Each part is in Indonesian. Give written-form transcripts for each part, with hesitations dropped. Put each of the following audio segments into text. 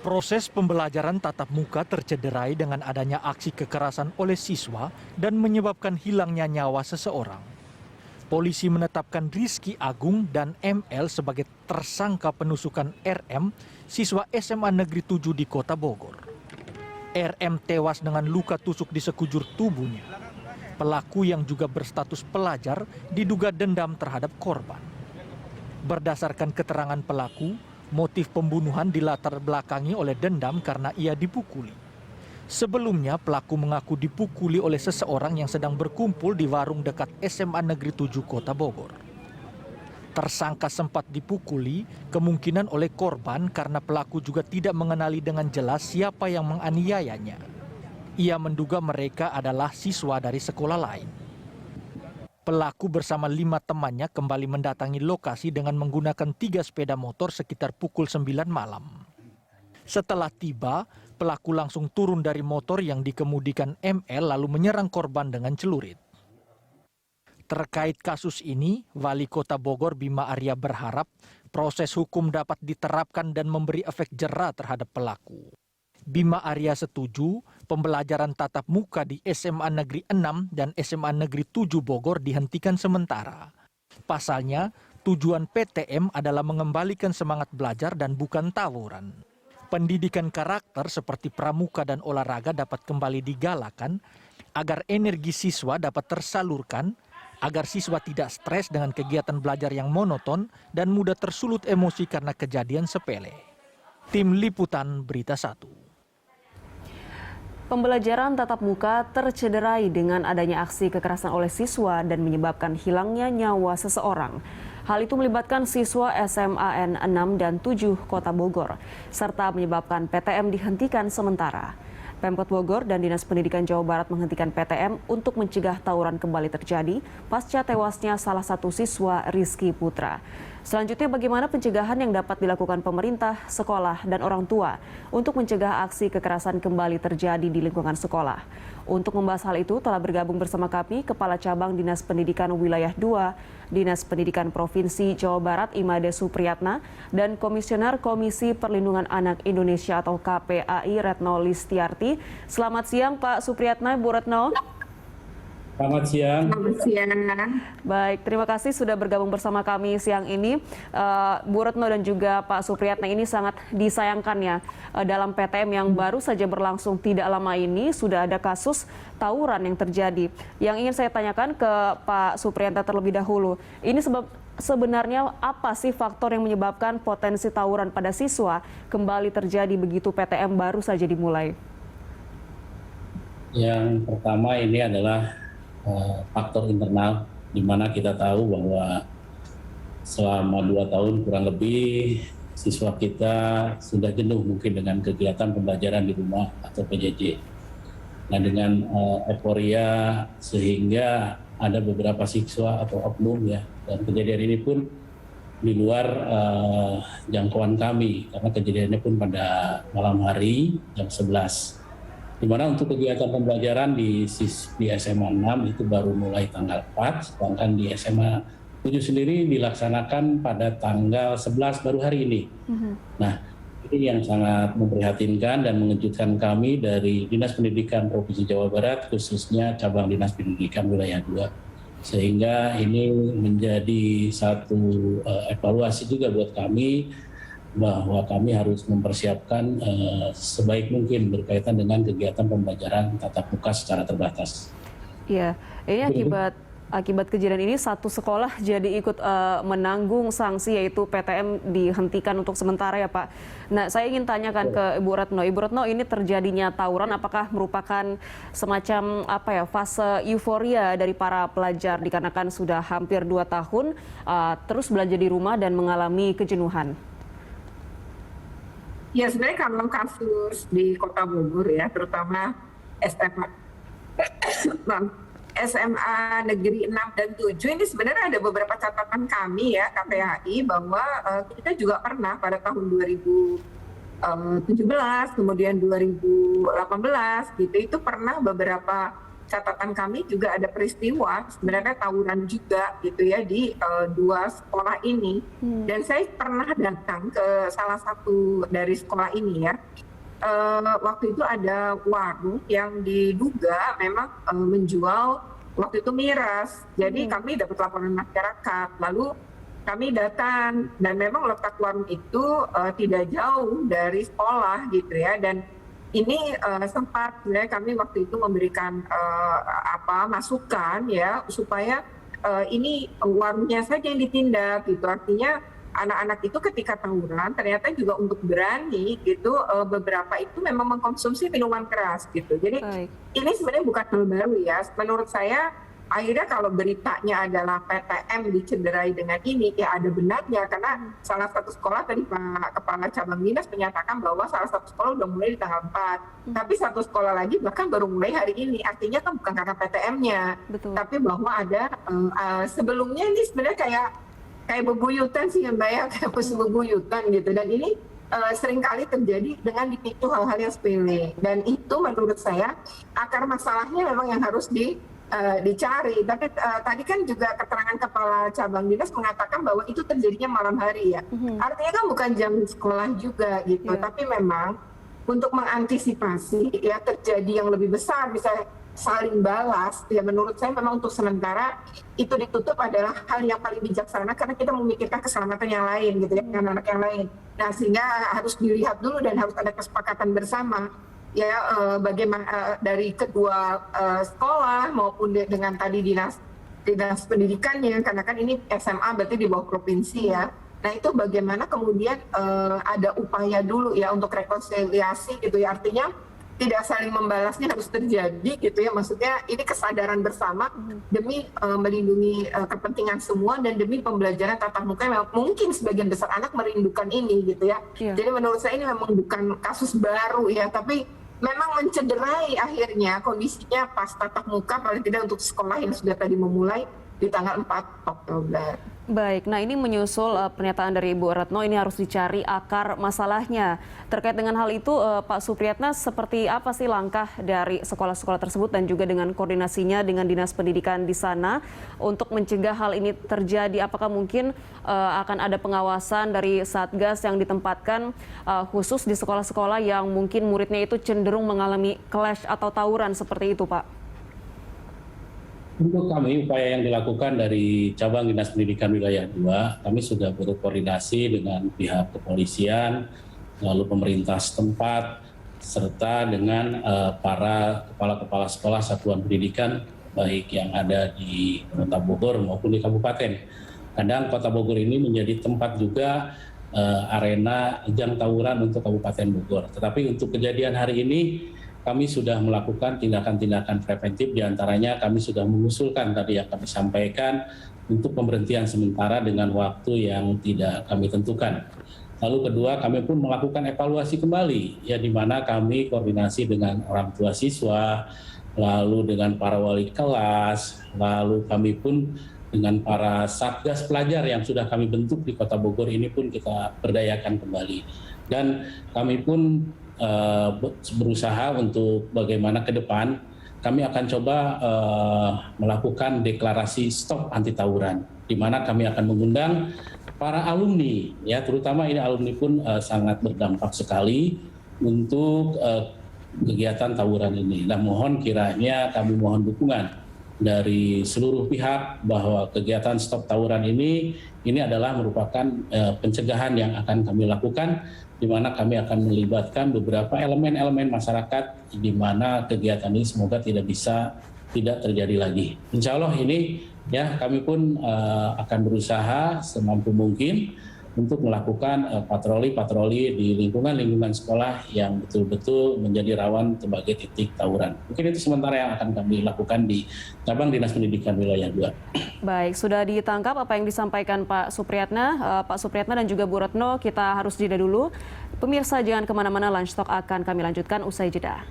Proses pembelajaran tatap muka tercederai dengan adanya aksi kekerasan oleh siswa dan menyebabkan hilangnya nyawa seseorang. Polisi menetapkan Rizky Agung dan ML sebagai tersangka penusukan RM, siswa SMA Negeri 7 di Kota Bogor. RM tewas dengan luka tusuk di sekujur tubuhnya. Pelaku yang juga berstatus pelajar diduga dendam terhadap korban. Berdasarkan keterangan pelaku, motif pembunuhan dilatar belakangi oleh dendam karena ia dipukuli. Sebelumnya pelaku mengaku dipukuli oleh seseorang yang sedang berkumpul di warung dekat SMA Negeri 7 Kota Bogor. Tersangka sempat dipukuli kemungkinan oleh korban karena pelaku juga tidak mengenali dengan jelas siapa yang menganiayanya. Ia menduga mereka adalah siswa dari sekolah lain. Pelaku bersama 5 temannya kembali mendatangi lokasi dengan menggunakan 3 sepeda motor sekitar pukul 9 malam. Setelah tiba, pelaku langsung turun dari motor yang dikemudikan ML lalu menyerang korban dengan celurit. Terkait kasus ini, Wali Kota Bogor Bima Arya berharap proses hukum dapat diterapkan dan memberi efek jera terhadap pelaku. Bima Arya setuju pembelajaran tatap muka di SMA Negeri 6 dan SMA Negeri 7 Bogor dihentikan sementara. Pasalnya, tujuan PTM adalah mengembalikan semangat belajar dan bukan tawuran. Pendidikan karakter seperti pramuka dan olahraga dapat kembali digalakan agar energi siswa dapat tersalurkan, agar siswa tidak stres dengan kegiatan belajar yang monoton dan mudah tersulut emosi karena kejadian sepele. Tim Liputan Berita 1. Pembelajaran tatap muka tercederai dengan adanya aksi kekerasan oleh siswa dan menyebabkan hilangnya nyawa seseorang. Hal itu melibatkan siswa SMA N 6 dan 7 Kota Bogor, serta menyebabkan PTM dihentikan sementara. Pemkot Bogor dan Dinas Pendidikan Jawa Barat menghentikan PTM untuk mencegah tawuran kembali terjadi pasca tewasnya salah satu siswa Rizky Putra. Selanjutnya bagaimana pencegahan yang dapat dilakukan pemerintah, sekolah, dan orang tua untuk mencegah aksi kekerasan kembali terjadi di lingkungan sekolah. Untuk membahas hal itu telah bergabung bersama kami Kepala Cabang Dinas Pendidikan Wilayah 2, Dinas Pendidikan Provinsi Jawa Barat Imade Supriyatna, dan Komisioner Komisi Perlindungan Anak Indonesia atau KPAI Retno Listiarti. Selamat siang Pak Supriyatna, Bu Retno. Selamat siang. Selamat siang. Baik, terima kasih sudah bergabung bersama kami siang ini. Bu Retno dan juga Pak Supriyatna, ini sangat disayangkan ya, dalam PTM yang baru saja berlangsung tidak lama ini sudah ada kasus tawuran yang terjadi. Yang ingin saya tanyakan ke Pak Supriyatna terlebih dahulu, ini sebenarnya apa sih faktor yang menyebabkan potensi tawuran pada siswa kembali terjadi begitu PTM baru saja dimulai? Yang pertama ini adalah faktor internal, di mana kita tahu bahwa selama 2 tahun kurang lebih siswa kita sudah jenuh mungkin dengan kegiatan pembelajaran di rumah atau PJJ. Nah, dengan euforia sehingga ada beberapa siswa atau oknum ya, dan kejadian ini pun di luar jangkauan kami karena kejadiannya pun pada malam hari jam 11. Di mana untuk kegiatan pembelajaran di SMA 6 itu baru mulai tanggal 4, sedangkan di SMA 7 sendiri dilaksanakan pada tanggal 11 baru hari ini. Nah, ini yang sangat memprihatinkan dan mengejutkan kami dari Dinas Pendidikan Provinsi Jawa Barat, khususnya Cabang Dinas Pendidikan Wilayah 2. Sehingga ini menjadi satu evaluasi juga buat kami, bahwa kami harus mempersiapkan sebaik mungkin berkaitan dengan kegiatan pembelajaran tatap muka secara terbatas. Iya, ini akibat kejadian ini satu sekolah jadi ikut menanggung sanksi, yaitu PTM dihentikan untuk sementara ya Pak. Nah, saya ingin tanyakan ke Ibu Retno. Ibu Retno, ini terjadinya tawuran apakah merupakan semacam fase euforia dari para pelajar dikarenakan sudah hampir 2 tahun terus belajar di rumah dan mengalami kejenuhan? Ya, sebenarnya kalau kasus di Kota Bogor ya, terutama SMA Negeri 6 dan 7 ini sebenarnya ada beberapa catatan kami ya, KPAI, bahwa kita juga pernah pada tahun 2017, kemudian 2018 gitu, itu pernah beberapa catatan kami juga ada peristiwa sebenarnya tawuran juga gitu ya di dua sekolah ini. Dan saya pernah datang ke salah satu dari sekolah ini ya. Waktu itu ada warung yang diduga memang menjual waktu itu miras. Jadi kami dapat laporan masyarakat. Lalu kami datang dan memang letak warung itu tidak jauh dari sekolah gitu ya. Dan ini sempat sebenarnya kami waktu itu memberikan masukan ya supaya ini warungnya saja yang ditindak gitu. Artinya anak-anak itu ketika tawuran ternyata juga untuk berani gitu beberapa itu memang mengkonsumsi minuman keras gitu. Jadi ini sebenarnya bukan hal baru ya. Menurut saya akhirnya kalau beritanya adalah PTM dicederai dengan ini, ya ada benarnya karena salah satu sekolah tadi Pak Kepala Cabang Dinas menyatakan bahwa salah satu sekolah udah mulai di tanggal 4, tapi satu sekolah lagi bahkan baru mulai hari ini. Artinya kan bukan karena PTM-nya, tapi bahwa ada sebelumnya ini sebenarnya kayak bebuyutan sih Mbak ya, kayak bebuyutan gitu. Dan ini seringkali terjadi dengan dipicu hal-hal yang sepele. Dan itu menurut saya akar masalahnya memang yang harus dicari. Tapi tadi kan juga keterangan Kepala Cabang Dinas mengatakan bahwa itu terjadinya malam hari ya. Artinya kan bukan jam sekolah juga gitu. Tapi memang untuk mengantisipasi ya terjadi yang lebih besar, misalnya saling balas, ya menurut saya memang untuk sementara itu ditutup adalah hal yang paling bijaksana karena kita memikirkan keselamatan yang lain gitu ya, anak-anak yang lain. Nah sehingga harus dilihat dulu dan harus ada kesepakatan bersama ya bagaimana dari kedua sekolah maupun dengan tadi dinas pendidikannya, karena kan ini SMA berarti di bawah provinsi ya. Nah itu bagaimana kemudian ada upaya dulu ya untuk rekonsiliasi gitu ya, artinya tidak saling membalasnya harus terjadi gitu ya, maksudnya ini kesadaran bersama demi melindungi kepentingan semua dan demi pembelajaran tatap muka yang mungkin sebagian besar anak merindukan ini gitu ya. Jadi menurut saya ini memang bukan kasus baru ya, tapi memang mencederai akhirnya kondisinya pas tatap muka paling tidak untuk sekolah yang sudah tadi memulai di tanggal 4 Oktober. Baik, nah ini menyusul pernyataan dari Ibu Retno, ini harus dicari akar masalahnya. Terkait dengan hal itu, Pak Supriyatna, seperti apa sih langkah dari sekolah-sekolah tersebut dan juga dengan koordinasinya dengan Dinas Pendidikan di sana untuk mencegah hal ini terjadi? Apakah mungkin akan ada pengawasan dari Satgas yang ditempatkan khusus di sekolah-sekolah yang mungkin muridnya itu cenderung mengalami clash atau tawuran seperti itu, Pak? Untuk kami, upaya yang dilakukan dari Cabang Dinas Pendidikan Wilayah 2, kami sudah berkoordinasi dengan pihak kepolisian, lalu pemerintah setempat, serta dengan para kepala-kepala sekolah satuan pendidikan, baik yang ada di Kota Bogor maupun di Kabupaten. Kadang Kota Bogor ini menjadi tempat juga arena ajang tawuran untuk Kabupaten Bogor. Tetapi untuk kejadian hari ini, kami sudah melakukan tindakan-tindakan preventif, diantaranya kami sudah mengusulkan tadi yang kami sampaikan untuk pemberhentian sementara dengan waktu yang tidak kami tentukan. Lalu kedua, kami pun melakukan evaluasi kembali, ya di mana kami koordinasi dengan orang tua siswa, lalu dengan para wali kelas, lalu kami pun dengan para satgas pelajar yang sudah kami bentuk di Kota Bogor ini pun kita berdayakan kembali. Dan kami pun berusaha untuk bagaimana ke depan kami akan coba melakukan deklarasi stop anti tawuran, di mana kami akan mengundang para alumni, ya terutama ini alumni pun sangat berdampak sekali untuk kegiatan tawuran ini. Nah mohon kiranya kami mohon dukungan dari seluruh pihak bahwa kegiatan stop tawuran ini adalah merupakan pencegahan yang akan kami lakukan, di mana kami akan melibatkan beberapa elemen-elemen masyarakat di mana kegiatan ini semoga tidak terjadi lagi. Insya Allah ini ya kami pun akan berusaha semampu mungkin untuk melakukan patroli-patroli di lingkungan-lingkungan sekolah yang betul-betul menjadi rawan sebagai titik tawuran. Mungkin itu sementara yang akan kami lakukan di Cabang Dinas Pendidikan Wilayah 2. Baik, sudah ditangkap apa yang disampaikan Pak Supriyatna. Pak Supriyatna dan juga Bu Retno, kita harus jeda dulu. Pemirsa jangan kemana-mana, Lunch Talk akan kami lanjutkan usai jeda.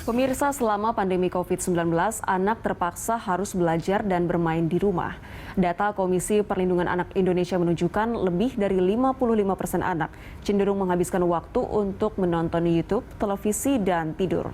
Pemirsa, selama pandemi COVID-19, anak terpaksa harus belajar dan bermain di rumah. Data Komisi Perlindungan Anak Indonesia menunjukkan lebih dari 55% anak cenderung menghabiskan waktu untuk menonton YouTube, televisi, dan tidur.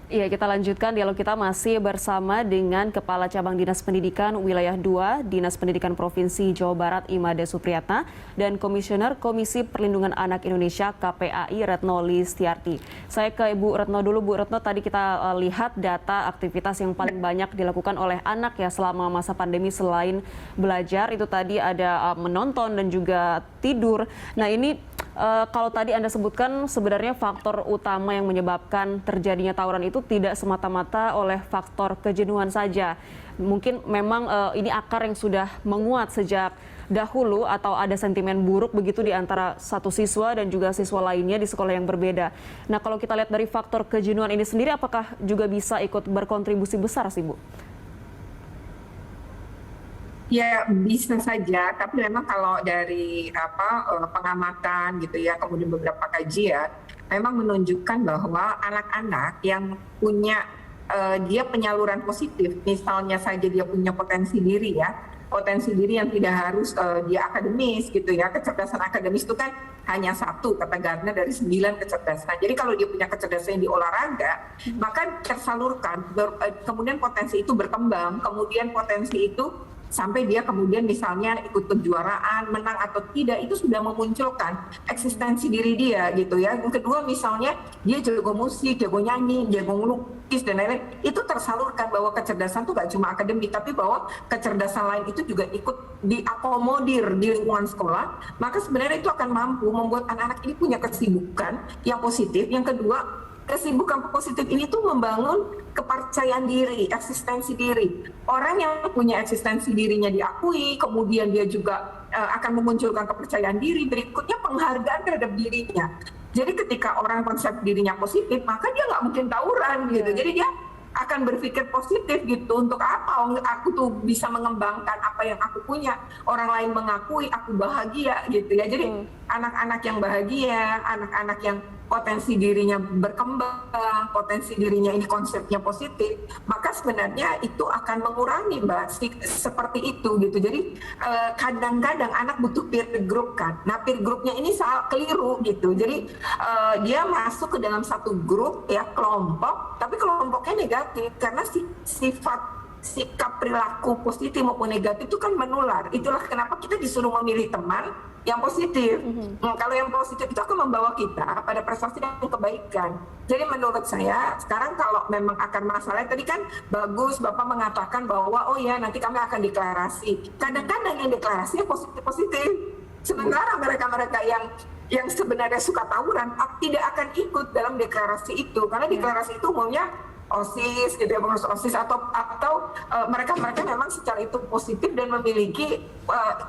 Iya, kita lanjutkan dialog kita masih bersama dengan Kepala Cabang Dinas Pendidikan Wilayah 2, Dinas Pendidikan Provinsi Jawa Barat Imade Supriyatna, dan Komisioner Komisi Perlindungan Anak Indonesia KPAI Retno Listiarti. Saya ke Ibu Retno dulu. Bu Retno, tadi kita lihat data aktivitas yang paling banyak dilakukan oleh anak ya selama masa pandemi selain belajar, itu tadi ada menonton dan juga tidur. Nah ini kalau tadi Anda sebutkan sebenarnya faktor utama yang menyebabkan terjadinya tawuran itu tidak semata-mata oleh faktor kejenuhan saja. Mungkin memang ini akar yang sudah menguat sejak dahulu atau ada sentimen buruk begitu di antara satu siswa dan juga siswa lainnya di sekolah yang berbeda. Nah, kalau kita lihat dari faktor kejenuhan ini sendiri, apakah juga bisa ikut berkontribusi besar sih, Bu? Ya bisa saja, tapi memang kalau dari pengamatan gitu ya, kemudian beberapa kajian, memang menunjukkan bahwa anak-anak yang punya dia penyaluran positif, misalnya saja dia punya potensi diri ya, potensi diri yang tidak harus dia akademis gitu ya, kecerdasan akademis itu kan hanya satu kata Gardner dari 9 kecerdasan. Jadi kalau dia punya kecerdasan di olahraga, maka tersalurkan, kemudian potensi itu berkembang, kemudian potensi itu sampai dia kemudian misalnya ikut kejuaraan, menang atau tidak, itu sudah memunculkan eksistensi diri dia gitu ya. Yang kedua misalnya dia jago musik, jago nyanyi, jago melukis dan lain-lain, itu tersalurkan bahwa kecerdasan itu gak cuma akademik, tapi bahwa kecerdasan lain itu juga ikut diakomodir di lingkungan sekolah, maka sebenarnya itu akan mampu membuat anak-anak ini punya kesibukan yang positif. Yang kedua, kesibukan positif ini tuh membangun kepercayaan diri, eksistensi diri. Orang yang punya eksistensi dirinya diakui, kemudian dia juga akan memunculkan kepercayaan diri, berikutnya penghargaan terhadap dirinya. Jadi ketika orang konsep dirinya positif, maka dia nggak mungkin tawuran gitu. Jadi dia akan berpikir positif gitu, untuk apa aku tuh bisa mengembangkan apa yang aku punya, orang lain mengakui aku bahagia gitu ya. Jadi anak-anak yang bahagia, anak-anak yang potensi dirinya berkembang, potensi dirinya ini konsepnya positif, maka sebenarnya itu akan mengurangi seperti itu gitu. Jadi kadang-kadang anak butuh peer group kan. Nah peer groupnya ini keliru gitu. Jadi dia masuk ke dalam satu grup ya, kelompok, tapi kelompoknya negatif karena sikap perilaku positif maupun negatif itu kan menular. Itulah kenapa kita disuruh memilih teman yang positif. Kalau yang positif itu akan membawa kita pada prestasi dan kebaikan. Jadi menurut saya sekarang kalau memang akar masalahnya tadi kan bagus Bapak mengatakan bahwa oh ya nanti kami akan deklarasi. Kadang-kadang yang deklarasinya positif-positif. Sementara mereka-mereka yang sebenarnya suka tawuran tidak akan ikut dalam deklarasi itu, karena deklarasi itu umumnya OSIS gitu ya, pengurus OSIS atau mereka memang secara itu positif dan memiliki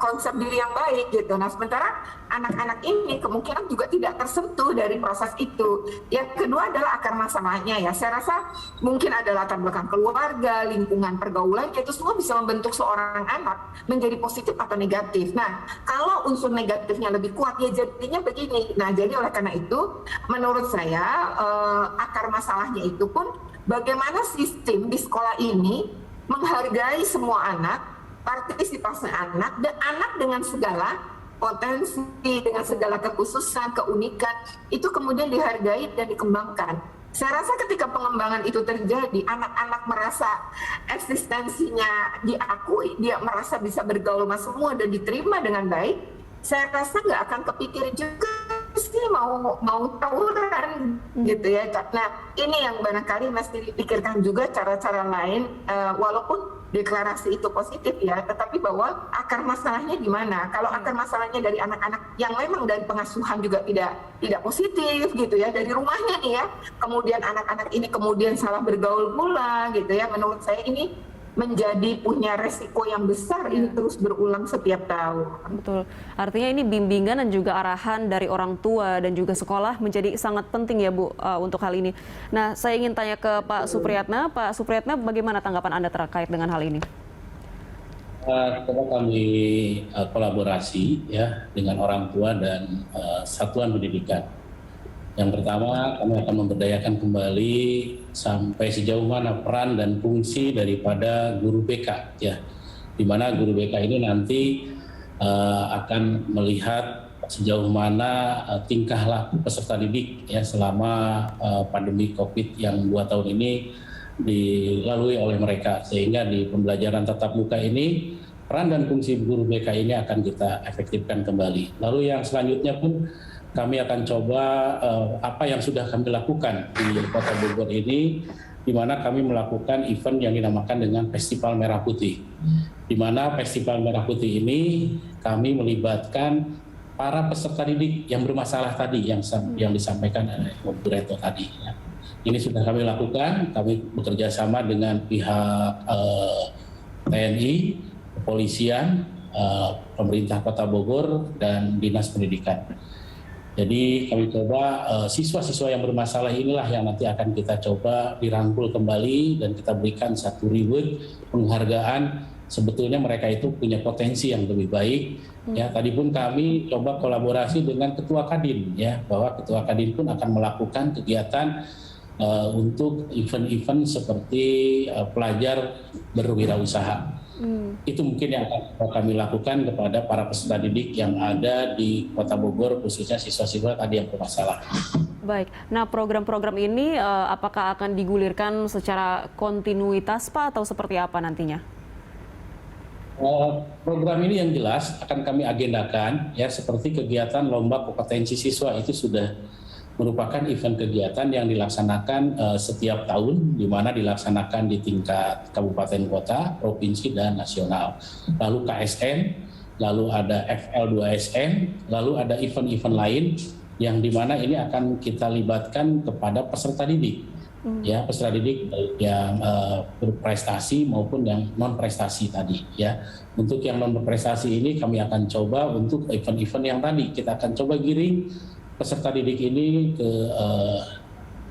konsep diri yang baik gitu. Nah sementara anak-anak ini kemungkinan juga tidak tersentuh dari proses itu. Yang kedua adalah akar masalahnya ya. Saya rasa mungkin ada latar belakang keluarga, lingkungan pergaulan, itu semua bisa membentuk seorang anak menjadi positif atau negatif. Nah kalau unsur negatifnya lebih kuat ya jadinya begini. Nah jadi oleh karena itu menurut saya akar masalahnya itu pun bagaimana sistem di sekolah ini menghargai semua anak, partisipasi anak, dan anak dengan segala potensi, dengan segala kekhususan, keunikan, itu kemudian dihargai dan dikembangkan. Saya rasa ketika pengembangan itu terjadi, anak-anak merasa eksistensinya diakui, dia merasa bisa bergaul sama semua dan diterima dengan baik, saya rasa nggak akan kepikir juga sih mau tawuran gitu ya. Nah ini yang barangkali mesti dipikirkan juga cara-cara lain, walaupun deklarasi itu positif ya, tetapi bahwa akar masalahnya di mana. Kalau akar masalahnya dari anak-anak yang memang dari pengasuhan juga tidak positif gitu ya, dari rumahnya nih ya, kemudian anak-anak ini kemudian salah bergaul pula gitu ya, menurut saya ini menjadi punya resiko yang besar ini terus berulang setiap tahun. Betul. Artinya ini bimbingan dan juga arahan dari orang tua dan juga sekolah menjadi sangat penting ya Bu untuk hal ini. Nah, saya ingin tanya ke Pak Supriyatna. Pak Supriyatna, bagaimana tanggapan Anda terkait dengan hal ini? Coba kami kolaborasi ya dengan orang tua dan satuan pendidikan. Yang pertama, kami akan memberdayakan kembali sampai sejauh mana peran dan fungsi daripada guru BK ya, di mana guru BK ini nanti akan melihat sejauh mana tingkah laku peserta didik ya selama pandemi COVID yang 2 tahun ini dilalui oleh mereka, sehingga di pembelajaran tatap muka ini peran dan fungsi guru BK ini akan kita efektifkan kembali. Lalu yang selanjutnya pun kami akan coba apa yang sudah kami lakukan di Kota Bogor ini, di mana kami melakukan event yang dinamakan dengan Festival Merah Putih. Di mana Festival Merah Putih ini kami melibatkan para peserta didik yang bermasalah tadi, yang disampaikan oleh Bu Reto tadi. Ya. Ini sudah kami lakukan, kami bekerja sama dengan pihak TNI, kepolisian, pemerintah Kota Bogor, dan Dinas Pendidikan. Jadi kami coba siswa-siswa yang bermasalah inilah yang nanti akan kita coba dirangkul kembali dan kita berikan satu reward penghargaan. Sebetulnya mereka itu punya potensi yang lebih baik. Ya, tadi pun kami coba kolaborasi dengan Ketua Kadin ya, bahwa Ketua Kadin pun akan melakukan kegiatan untuk event-event seperti pelajar berwirausaha. Itu mungkin yang akan kami lakukan kepada para peserta didik yang ada di Kota Bogor, khususnya siswa-siswa tadi yang bermasalah. Baik, nah program-program ini apakah akan digulirkan secara kontinuitas Pak atau seperti apa nantinya? Program ini yang jelas akan kami agendakan ya, seperti kegiatan lomba kompetensi siswa itu sudah merupakan event kegiatan yang dilaksanakan setiap tahun, di mana dilaksanakan di tingkat kabupaten kota, provinsi, dan nasional. Lalu KSN, lalu ada FL2SN, lalu ada event-event lain yang di mana ini akan kita libatkan kepada peserta didik. Ya, peserta didik yang berprestasi maupun yang non prestasi tadi ya. Untuk yang non berprestasi ini kami akan coba untuk event-event yang tadi kita akan coba giring peserta didik ini ke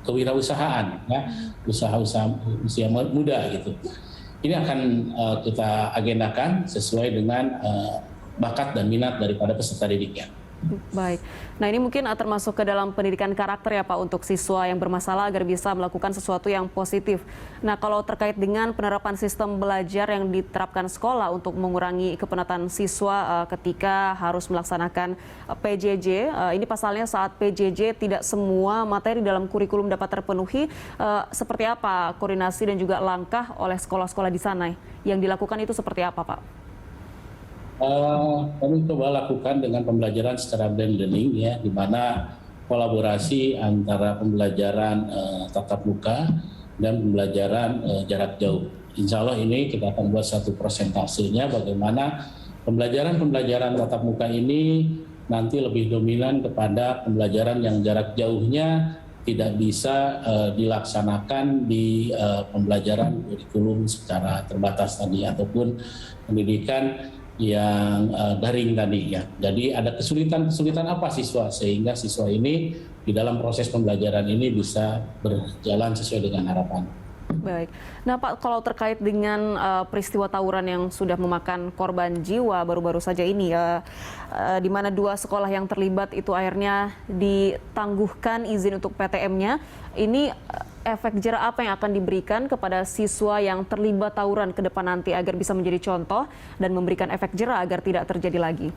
kewirausahaan ya, usaha-usaha usia muda gitu. Ini akan kita agendakan sesuai dengan bakat dan minat daripada peserta didiknya. Baik, nah ini mungkin termasuk ke dalam pendidikan karakter ya Pak untuk siswa yang bermasalah agar bisa melakukan sesuatu yang positif. Nah kalau terkait dengan penerapan sistem belajar yang diterapkan sekolah untuk mengurangi kepenatan siswa ketika harus melaksanakan PJJ, ini pasalnya saat PJJ tidak semua materi dalam kurikulum dapat terpenuhi, seperti apa koordinasi dan juga langkah oleh sekolah-sekolah di sana yang dilakukan itu seperti apa Pak? Kami coba lakukan dengan pembelajaran secara blended learning ya, di mana kolaborasi antara pembelajaran tatap muka dan pembelajaran jarak jauh. Insya Allah ini kita akan buat satu persentasenya bagaimana pembelajaran tatap muka ini nanti lebih dominan kepada pembelajaran yang jarak jauhnya tidak bisa dilaksanakan di pembelajaran kurikulum secara terbatas tadi ataupun pendidikan yang daring tadi ya. Jadi ada kesulitan apa siswa sehingga siswa ini di dalam proses pembelajaran ini bisa berjalan sesuai dengan harapan. Baik. Nah Pak, kalau terkait dengan peristiwa tawuran yang sudah memakan korban jiwa baru-baru saja ini, di mana 2 sekolah yang terlibat itu akhirnya ditangguhkan izin untuk PTM-nya, ini efek jera apa yang akan diberikan kepada siswa yang terlibat tawuran ke depan nanti agar bisa menjadi contoh dan memberikan efek jera agar tidak terjadi lagi?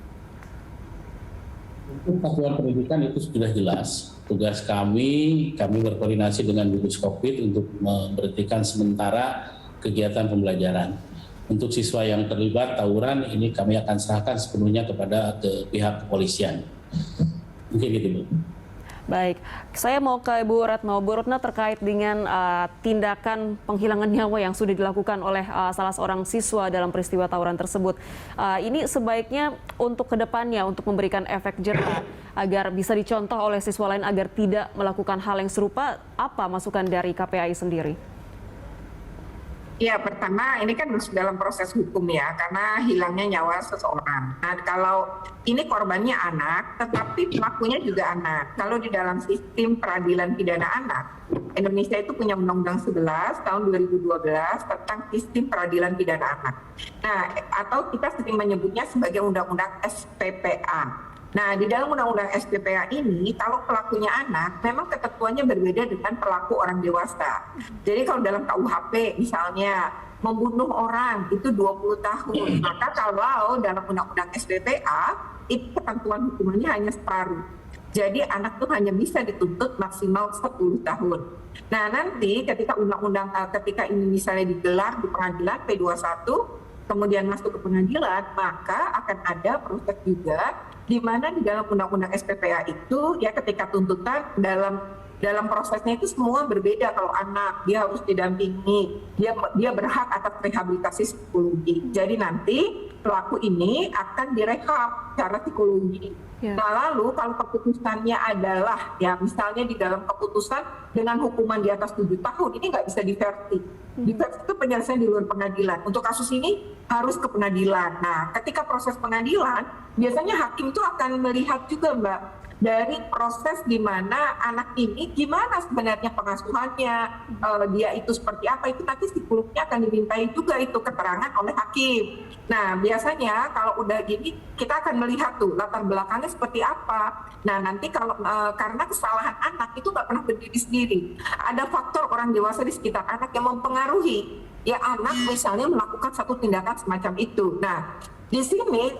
Untuk satuan pendidikan itu sudah jelas. Tugas kami berkoordinasi dengan gugus COVID untuk memberhentikan sementara kegiatan pembelajaran. Untuk siswa yang terlibat tawuran ini kami akan serahkan sepenuhnya kepada pihak kepolisian. Mungkin gitu Bu. Baik, saya mau ke Ibu Retno. Bu Retno, terkait dengan tindakan penghilangan nyawa yang sudah dilakukan oleh salah seorang siswa dalam peristiwa tawuran tersebut. Ini sebaiknya untuk kedepannya, untuk memberikan efek jerah agar bisa dicontoh oleh siswa lain agar tidak melakukan hal yang serupa, apa masukan dari KPAI sendiri? Ya, pertama ini kan masuk dalam proses hukum ya, karena hilangnya nyawa seseorang. Nah, kalau ini korbannya anak, tetapi pelakunya juga anak. Kalau di dalam sistem peradilan pidana anak, Indonesia itu punya Undang-Undang 11 tahun 2012 tentang sistem peradilan pidana anak. Nah, atau kita sering menyebutnya sebagai Undang-Undang SPPA. Nah, di dalam Undang-Undang SPPA ini, kalau pelakunya anak, memang ketentuannya berbeda dengan pelaku orang dewasa. Jadi kalau dalam KUHP misalnya, membunuh orang itu 20 tahun. Maka kalau dalam Undang-Undang SPPA, itu ketentuan hukumannya hanya separuh. Jadi anak itu hanya bisa dituntut maksimal 10 tahun. Nah, nanti ketika ketika ini misalnya digelar di pengadilan P21, kemudian masuk ke pengadilan, maka akan ada proses juga di mana di dalam Undang-Undang SPPA itu ya ketika tuntutan dalam prosesnya itu semua berbeda. Kalau anak dia harus didampingi, dia berhak atas rehabilitasi psikologi. Jadi nanti pelaku ini akan direhab secara psikologi. Ya. Nah, lalu kalau keputusannya adalah ya misalnya di dalam keputusan dengan hukuman di atas 7 tahun, ini nggak bisa diversi. Diversi itu penyelesaian di luar pengadilan. Untuk kasus ini harus ke pengadilan. Nah, ketika proses pengadilan, biasanya hakim itu akan melihat juga, Mbak, dari proses di mana anak ini gimana sebenarnya pengasuhannya, dia itu seperti apa, itu nanti psikolognya akan dimintai juga itu keterangan oleh hakim. Nah, biasanya kalau udah gini kita akan melihat tuh latar belakangnya seperti apa. Nah, nanti kalau karena kesalahan anak itu nggak pernah berdiri sendiri, ada faktor orang dewasa di sekitar anak yang mempengaruhi ya anak misalnya melakukan satu tindakan semacam itu. Nah, di sini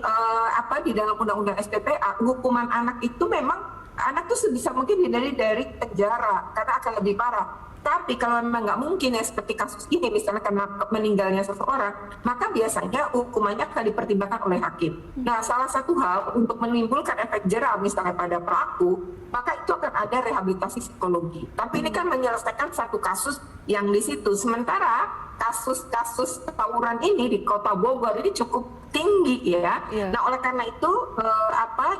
di dalam Undang-Undang SPPA, hukuman anak itu memang anak tuh sebisa mungkin dihindari dari penjara karena akan lebih parah. Tapi kalau memang nggak mungkin ya seperti kasus ini misalnya karena meninggalnya seseorang, maka biasanya hukumannya akan dipertimbangkan oleh hakim. Nah, salah satu hal untuk menimbulkan efek jerah misalnya pada pelaku, maka itu akan ada rehabilitasi psikologi. Tapi ini kan menyelesaikan satu kasus yang di situ. Sementara kasus-kasus tawuran ini di Kota Bogor ini cukup tinggi ya. Yeah. Nah, oleh karena itu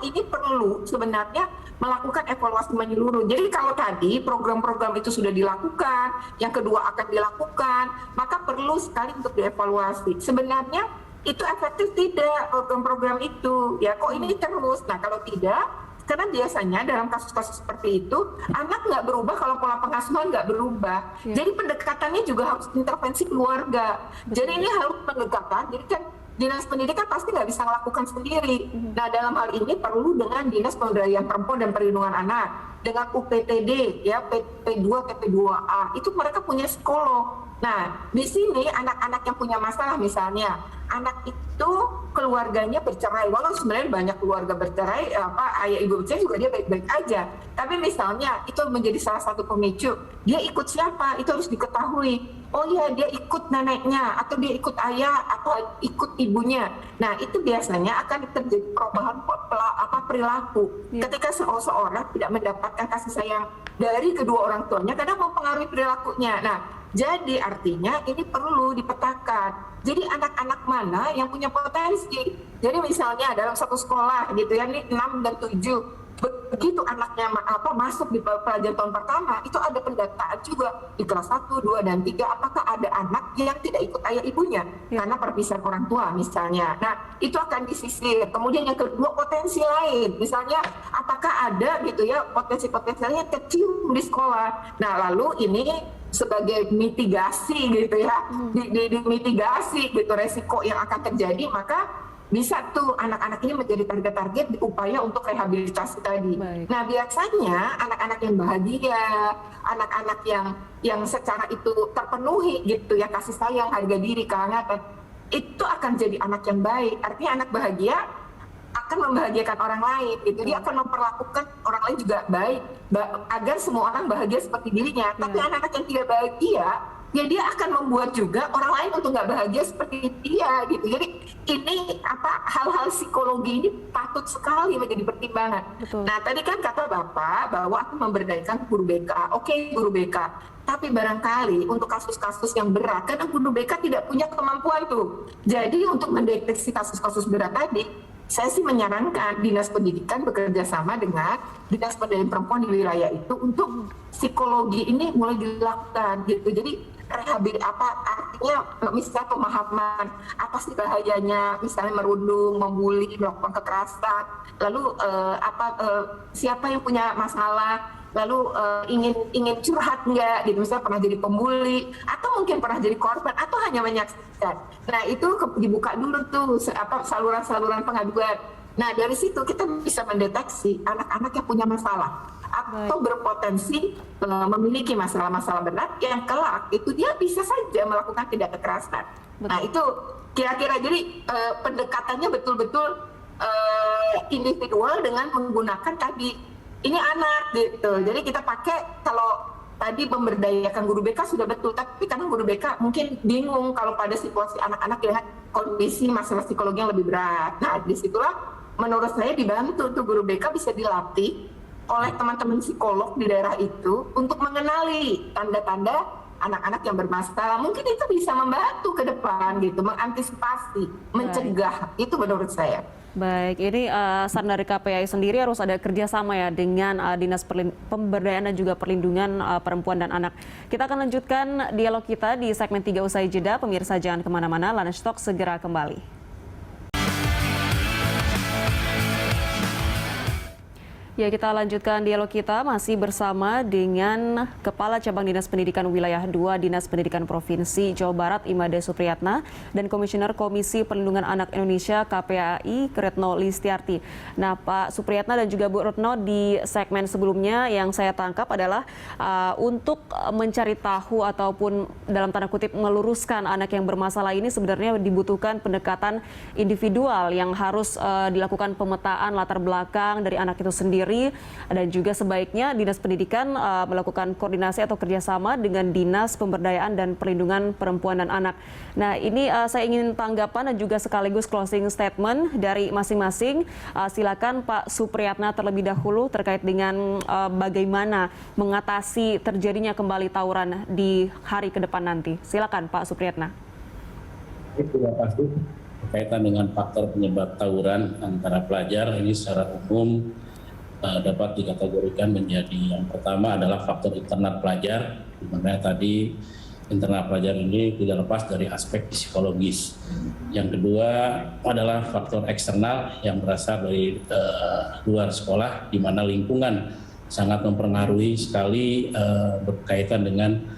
ini perlu sebenarnya melakukan evaluasi menyeluruh. Jadi kalau tadi program-program itu sudah dilakukan, yang kedua akan dilakukan, maka perlu sekali untuk dievaluasi. Sebenarnya itu efektif tidak program-program itu? Ya kok ini terus? Nah, kalau tidak, karena biasanya dalam kasus-kasus seperti itu anak nggak berubah kalau pola pengasuhan nggak berubah. Jadi pendekatannya juga harus intervensi keluarga. Jadi ini harus pendekatan. Jadi kan Dinas Pendidikan pasti nggak bisa melakukan sendiri. Nah, dalam hal ini perlu dengan Dinas Pemberdayaan Perempuan dan Perlindungan Anak, dengan UPTD, ya PP2, PP2A, itu mereka punya psikolog. Nah, di sini anak-anak yang punya masalah misalnya, anak itu keluarganya bercerai, walau sebenarnya banyak keluarga bercerai, ayah ibu bercerai juga dia baik-baik aja. Tapi misalnya itu menjadi salah satu pemicu, dia ikut siapa, itu harus diketahui. Oh iya, dia ikut neneknya, atau dia ikut ayah, atau ikut ibunya. Nah, itu biasanya akan terjadi perubahan perilaku. Ketika seseorang tidak mendapatkan kasih sayang dari kedua orang tuanya, kadang mempengaruhi perilakunya. Nah, jadi artinya ini perlu dipetakan. Jadi anak-anak mana yang punya potensi. Jadi misalnya dalam satu sekolah gitu ya, ini 6 dan 7. Begitu anaknya masuk di pelajaran tahun pertama, itu ada pendataan juga di kelas 1, 2, dan 3, apakah ada anak yang tidak ikut ayah ibunya karena perpisahan orang tua misalnya. Nah, itu akan disisir. Kemudian yang kedua, potensi lain. Misalnya apakah ada gitu ya potensi-potensi lain yang kecil di sekolah. Nah, lalu ini sebagai mitigasi gitu ya, dimitigasi gitu resiko yang akan terjadi, maka bisa tuh anak-anak ini menjadi target-target upaya untuk rehabilitasi tadi. Baik. Nah, biasanya anak-anak yang bahagia, anak-anak yang secara itu terpenuhi gitu ya kasih sayang, harga diri, kehangatan, itu akan jadi anak yang baik. Artinya anak bahagia akan membahagiakan orang lain gitu. Dia akan memperlakukan orang lain juga baik agar semua orang bahagia seperti dirinya. Tapi anak-anak yang tidak bahagia ya dia akan membuat juga orang lain untuk nggak bahagia seperti dia gitu. Jadi ini hal-hal psikologi ini patut sekali menjadi pertimbangan. Betul. Nah tadi kan kata Bapak bahwa aku memberdayakan guru BK. Oke, guru BK. Tapi barangkali untuk kasus-kasus yang berat, karena guru BK tidak punya kemampuan tuh. Jadi untuk mendeteksi kasus-kasus berat tadi, saya sih menyarankan Dinas Pendidikan bekerja sama dengan Dinas Pemberdayaan Perempuan di wilayah itu untuk psikologi ini mulai dilakukan gitu. Jadi artinya misalnya pemahaman apa sih bahayanya, misalnya merundung, membuli, melakukan kekerasan, lalu siapa yang punya masalah, lalu ingin curhat nggak gitu, misalnya pernah jadi pembuli atau mungkin pernah jadi korban atau hanya menyaksikan. Nah itu dibuka dulu tuh saluran-saluran pengaduan. Nah dari situ kita bisa mendeteksi anak-anak yang punya masalah atau berpotensi memiliki masalah-masalah berat yang kelak itu dia bisa saja melakukan tindak kekerasan. Betul. Nah itu kira-kira jadi pendekatannya betul-betul individual dengan menggunakan tadi ini anak gitu. Jadi kita pakai kalau tadi memberdayakan guru BK sudah betul, tapi kadang guru BK mungkin bingung kalau pada situasi anak-anak dengan kondisi masalah psikologi yang lebih berat. Nah disitulah menurut saya dibantu tuh guru BK bisa dilatih oleh teman-teman psikolog di daerah itu untuk mengenali tanda-tanda anak-anak yang bermasalah. Mungkin itu bisa membantu ke depan gitu, mengantisipasi, mencegah. Itu menurut saya. Baik, ini saran dari KPAI sendiri harus ada kerjasama ya dengan Dinas Pemberdayaan dan juga Perlindungan Perempuan dan Anak. Kita akan lanjutkan dialog kita di segmen 3 usai jeda. Pemirsa jangan kemana-mana, Lunch Talk segera kembali. Ya, kita lanjutkan dialog kita masih bersama dengan Kepala Cabang Dinas Pendidikan Wilayah 2 Dinas Pendidikan Provinsi Jawa Barat Imade Supriyatna dan Komisioner Komisi Perlindungan Anak Indonesia KPAI Retno Listiarti. Nah, Pak Supriyatna dan juga Bu Retno, di segmen sebelumnya yang saya tangkap adalah untuk mencari tahu ataupun dalam tanda kutip meluruskan anak yang bermasalah ini sebenarnya dibutuhkan pendekatan individual yang harus dilakukan pemetaan latar belakang dari anak itu sendiri. Dan juga sebaiknya Dinas Pendidikan melakukan koordinasi atau kerjasama dengan Dinas Pemberdayaan dan Perlindungan Perempuan dan Anak. Nah ini saya ingin tanggapan dan juga sekaligus closing statement dari masing-masing. Silakan Pak Supriyatna terlebih dahulu terkait dengan bagaimana mengatasi terjadinya kembali tawuran di hari ke depan nanti. Silakan Pak Supriyatna. Terima kasih. Berkaitan dengan faktor penyebab tawuran antara pelajar ini secara umum dapat dikategorikan menjadi yang pertama adalah faktor internal pelajar, di mana tadi internal pelajar ini tidak lepas dari aspek psikologis. Yang kedua adalah faktor eksternal yang berasal dari luar sekolah, di mana lingkungan sangat mempengaruhi sekali berkaitan dengan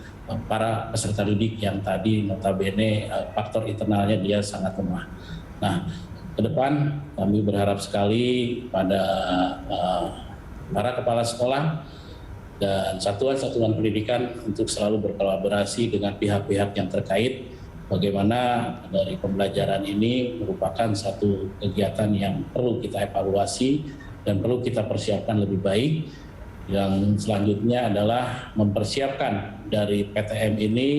para peserta didik yang tadi notabene faktor internalnya dia sangat lemah. Nah, ke depan kami berharap sekali pada para kepala sekolah dan satuan-satuan pendidikan untuk selalu berkolaborasi dengan pihak-pihak yang terkait, bagaimana dari pembelajaran ini merupakan satu kegiatan yang perlu kita evaluasi dan perlu kita persiapkan lebih baik. Yang selanjutnya adalah mempersiapkan dari PTM ini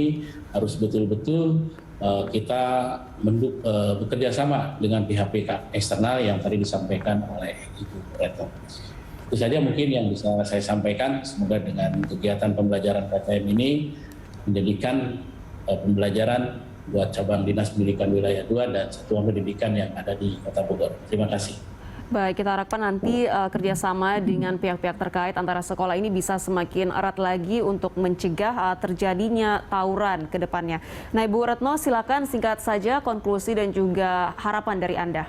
harus betul-betul kita bekerja sama dengan pihak-pihak eksternal yang tadi disampaikan oleh Ibu Retno. Itu saja mungkin yang bisa saya sampaikan. Semoga dengan kegiatan pembelajaran PTM ini menjadikan pembelajaran buat cabang Dinas Pendidikan Wilayah 2 dan satuan pendidikan yang ada di Kota Bogor. Terima kasih. Baik, kita harapkan nanti kerjasama dengan pihak-pihak terkait antara sekolah ini bisa semakin erat lagi untuk mencegah terjadinya tawuran ke depannya. Nah, Ibu Retno, silakan singkat saja konklusi dan juga harapan dari Anda.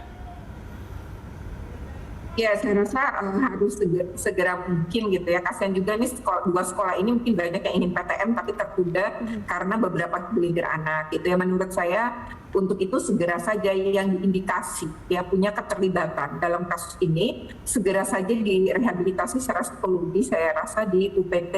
Ya, saya rasa harus segera mungkin gitu ya. Kasihan juga nih dua sekolah ini mungkin banyak yang ingin PTM tapi tertunda karena beberapa kebelindir anak. Gitu ya, menurut saya untuk itu segera saja yang diindikasi ya punya keterlibatan dalam kasus ini segera saja direhabilitasi secara psikologis. Saya rasa di UPT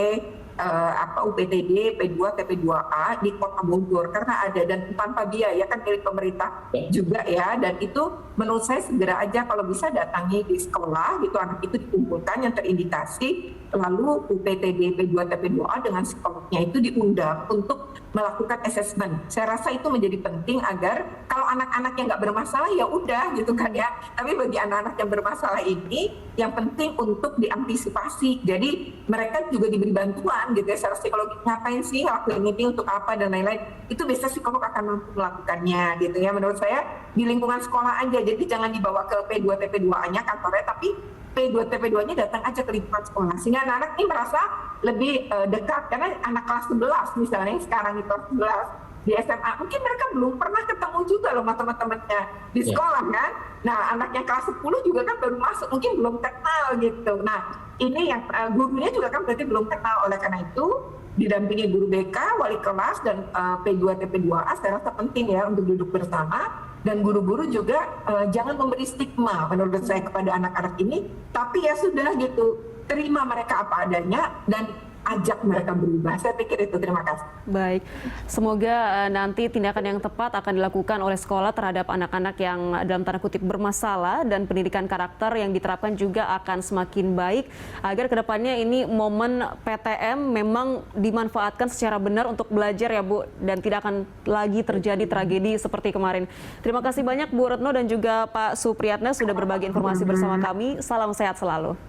UPTD P2 TP2A di Kota Bogor karena ada dan tanpa biaya kan milik pemerintah juga ya, dan itu menurut saya segera aja kalau bisa datangi di sekolah gitu, anak itu dikumpulkan yang terindikasi lalu UPTD P2 TP2A dengan psikolognya itu diundang untuk melakukan assessment. Saya rasa itu menjadi penting agar kalau anak-anak yang nggak bermasalah ya udah gitu kan ya. Tapi bagi anak-anak yang bermasalah ini yang penting untuk diantisipasi. Jadi mereka juga diberi bantuan gitu ya secara psikologi, ngapain sih ngelakuin ini untuk apa dan lain-lain. Itu biasanya psikolog akan mampu melakukannya gitu ya. Menurut saya di lingkungan sekolah aja. Jadi jangan dibawa ke P2 TP2A-nya kantornya, tapi P2 TP2-nya datang aja ke lingkungan sekolah. Sehingga anak-anak ini merasa lebih dekat. Karena anak kelas 11 misalnya, yang sekarang di kelas 11 di SMA, mungkin mereka belum pernah ketemu juga loh sama teman-temannya di sekolah kan. Nah, anak yang kelas 10 juga kan baru masuk, mungkin belum kenal gitu. Nah, ini yang gurunya juga kan berarti belum kenal. Oleh karena itu, didampingi guru BK, wali kelas, dan P2 TP2A, saya rasa penting ya untuk duduk bersama. Dan guru-guru juga jangan memberi stigma menurut saya kepada anak-anak ini, tapi ya sudah gitu, terima mereka apa adanya dan ajak mereka berubah. Saya pikir itu. Terima kasih. Baik, semoga nanti tindakan yang tepat akan dilakukan oleh sekolah terhadap anak-anak yang dalam tanda kutip bermasalah, dan pendidikan karakter yang diterapkan juga akan semakin baik agar kedepannya ini momen PTM memang dimanfaatkan secara benar untuk belajar ya Bu, dan tidak akan lagi terjadi tragedi seperti kemarin. Terima kasih banyak Bu Retno dan juga Pak Supriyatna sudah berbagi informasi bersama kami. Salam sehat selalu.